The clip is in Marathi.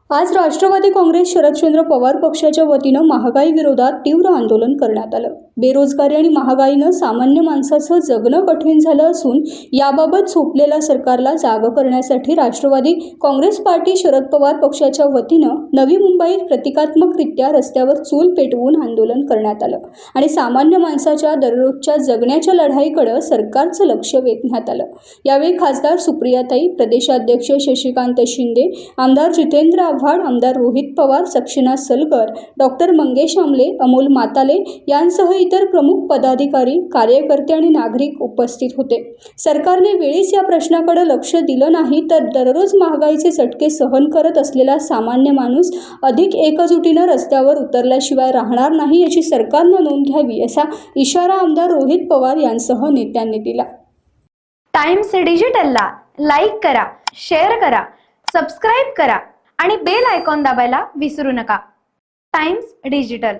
आज राष्ट्रवादी काँग्रेस शरदचंद्र पवार पक्षाच्या वतीनं महागाई विरोधात तीव्र आंदोलन करण्यात आलं। बेरोजगारी आणि महागाईनं सामान्य माणसाचं जगणं कठीण झालं असून याबाबत झोपलेल्या सरकारला जागं करण्यासाठी राष्ट्रवादी काँग्रेस पार्टी शरद पवार पक्षाच्या वतीनं नवी मुंबईत प्रतिकात्मकरित्या रस्त्यावर चूल पेटवून आंदोलन करण्यात आलं आणि सामान्य माणसाच्या दररोजच्या जगण्याच्या लढाईकडे सरकारचं लक्ष वेधण्यात आलं। यावेळी खासदार सुप्रियाताई, प्रदेशाध्यक्ष शशिकांत शिंदे, आमदार जितेंद्र आव्हाड, आमदार रोहित पवार, सक्षना सलगर, डॉक्टर मंगेश आमले, अमोल माताले यांसह इतर प्रमुख पदाधिकारी, कार्यकर्ते आणि नागरिक उपस्थित होते। सरकारने वेळीच या प्रश्नाकडे लक्ष दिलं नाही तर दररोज महागाईचे चटके सहन करत असलेला सामान्य माणूस अधिक एकजुटीने रस्त्यावर उतरल्याशिवाय राहणार नाही याची सरकारने नोंद घ्यावी असा इशारा आमदार रोहित पवार यांसह नेत्यांनी दिला। टाइम्स डिजिटलला लाईक करा, शेअर करा, सबस्क्राइब करा आणि बेल आयकॉन दाबायला विसरू नका। Times digital.